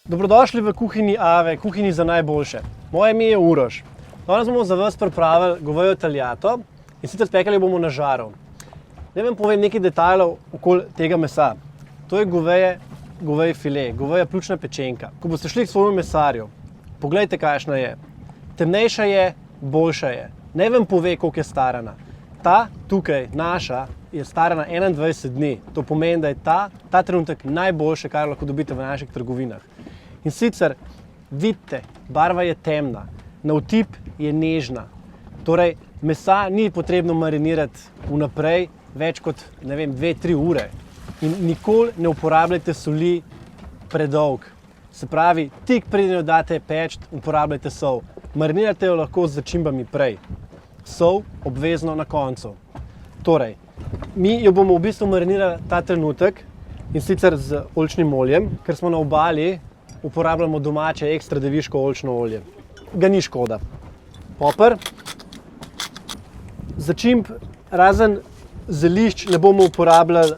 Dobrodošli v kuhinji Ave, kuhinji za najboljše. Moje ime je Uroš. Danes bomo za vas pripravili govejo taljato in sicer spekali bomo na žaru. Naj vam povem nekaj detajlov okoli tega mesa. To je goveji file, goveja pljučna pečenka. Ko boste šli k svojemu mesarju, poglejte, kakšna je. Temnejša je, boljša je. Naj vam pove, koliko je starana. Ta tukaj, naša, je starana 21 dni. To pomeni, da je ta trenutek najboljše, kar lahko dobite v naših trgovinah. In sicer, vidite, barva je temna, na otip je nežna. Torej, mesa ni potrebno marinirati vnaprej več kot, 2-3 ure. In nikoli ne uporabljajte soli predolg. Se pravi, tik preden jo date peči, uporabljajte sol. Marinirate jo lahko z začimbami prej. Sol obvezno na koncu. Torej, mi jo bomo v bistvu marinirali ta trenutek in sicer z oljčnim oljem, ker smo na obali, uporabljamo domače ekstra deviško oljčno olje. Ga ni škoda. Poper. Začimb razen zelišč ne bomo uporabljali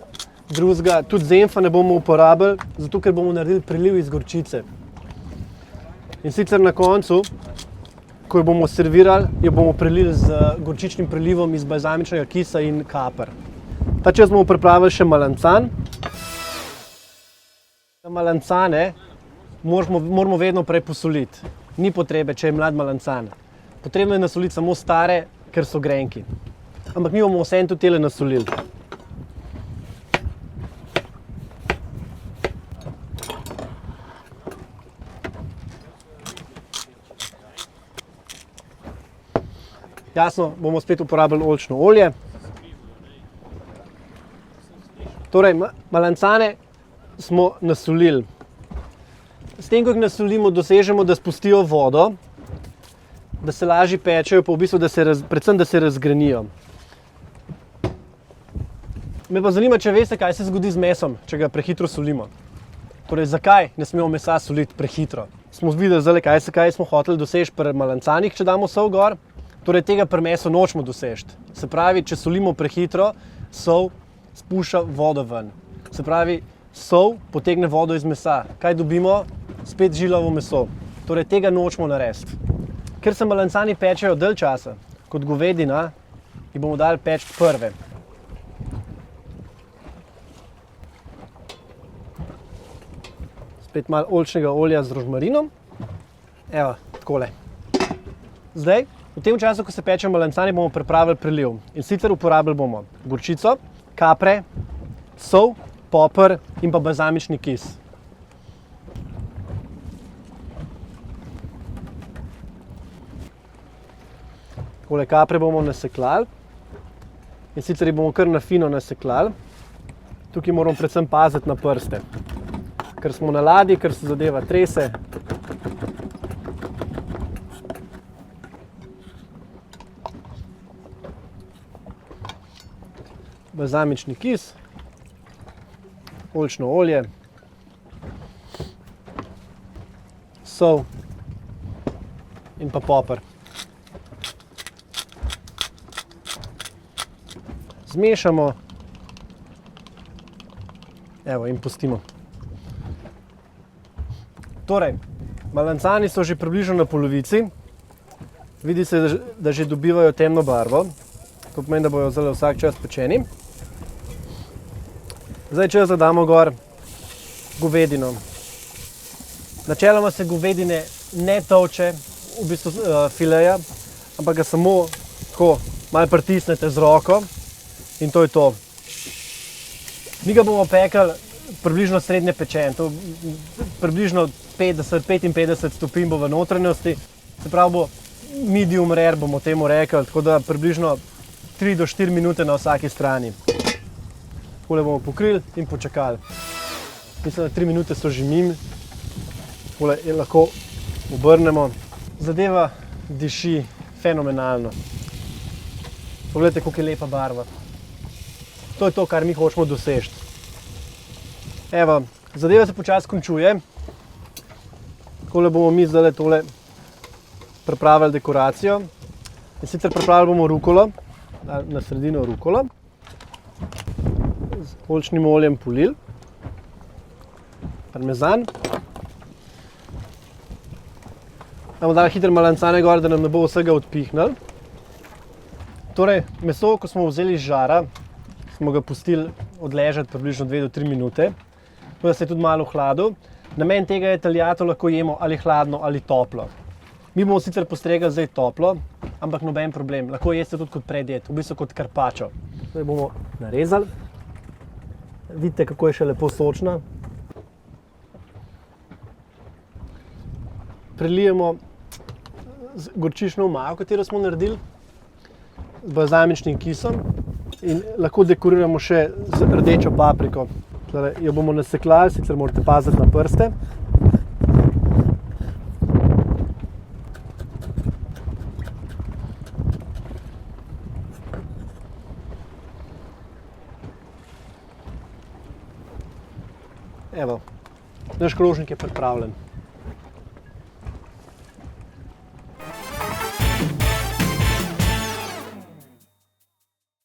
drugega, tudi zenfa ne bomo uporabljali, zato ker bomo naredili priliv iz gorčice. In sicer na koncu, ko jo bomo servirali, jo bomo prelili z gorčičnim prelivom iz balzamičnega kisa in kaper. Ta čas bomo pripravili še malancan. Malancane moramo vedno prej posoliti. Ni potrebe, če je mlad malancan. Potrebno je nasoliti samo stare, ker so grenki. Ampak mi bomo vseeno tudi tele nasolili. Jasno, bomo spet uporabili oljčno olje. Torej, malancane smo nasolili. S tem, ko jih nasolimo, dosežemo, da spustijo vodo, da se lažje pečejo, pa v bistvu, predvsem, da se razgrenijo. Me pa zanima, če veste, kaj se zgodi z mesom, če ga prehitro solimo. Torej, zakaj ne smemo mesa soliti prehitro? Smo videli zdaj, kaj smo hoteli doseči pri malancanih, če damo sol gor. Torej, tega pri mesu nočemo doseči. Se pravi, če solimo prehitro, sol spušča vodo ven. Se pravi, sol potegne vodo iz mesa. Kaj dobimo? Spet žilavo meso. Torej, tega nočemo narediti. Ker se malancani pečejo dalj časa, kot govedina, jih bomo dali peči prve. Spet malo oljčnega olja z rožmarinom. Evo, takole. Zdaj, v tem času, ko se pečejo malancani, bomo pripravili preliv. In sicer uporabili bomo gorčico, kapre, sol, poper in pa balzamični kis. Takole kapre bomo nasekljali in sicer jih bomo kar na fino nasekljali. Tukaj moramo predvsem paziti na prste, ker smo na ladji, ker se zadeva trese. Balzamični kis, oljčno olje, sol in pa poper. Zmešamo, evo, in pustimo. Torej, malancani so že približno na polovici. Vidi se, da že dobivajo temno barvo. To pomeni, da bojo zdaj vsak čas pečeni. Zdaj čas, da damo gor govedino. Načeloma se govedine ne tolče, v bistvu fileja, ampak ga samo tako malo pritisnete z roko in to je to. Mi ga bomo pekli približno srednje pečen, to približno 50-55 stopinj bo v notranjosti, se pravi bo medium rare, bomo temu rekli, tako da približno 3 do 4 minute na vsaki strani. Takole bomo pokrili in počakali. Mislim, da 3 minute so že mimo. Takole lahko obrnemo. Zadeva diši fenomenalno. Poglejte, koliko je lepa barva. To je to, kar mi hočemo doseči. Evo, zadeva se počasi končuje. Takole bomo mi zdaj tole pripravili dekoracijo. In sicer pripravili bomo rukolo, na sredino rukolo. Z oljčnim oljem polili. Parmezan. Damo dali hitro malancane gor, da nam ne bo vsega odpihnilo. Torej, meso, ko smo vzeli iz žara, smo ga pustili odležati približno 2 do 3 minute, da se je tudi malo ohladil. Namen tega je taljato lahko jemo ali hladno ali toplo. Mi bomo sicer postregali zdaj toplo, ampak noben problem. Lahko jeste tudi kot predjed, v bistvu kot karpačo. Zdaj bomo narezali. Vidite, kako je še lepo sočna. Prelijemo z gorčično omako, katero smo naredili, z balzamičnim kisom in lahko dekoriramo še z rdečo papriko. Torej, jo bomo nasekljali, sicer morate paziti na prste. Evo, naš krožnik je pripravljen.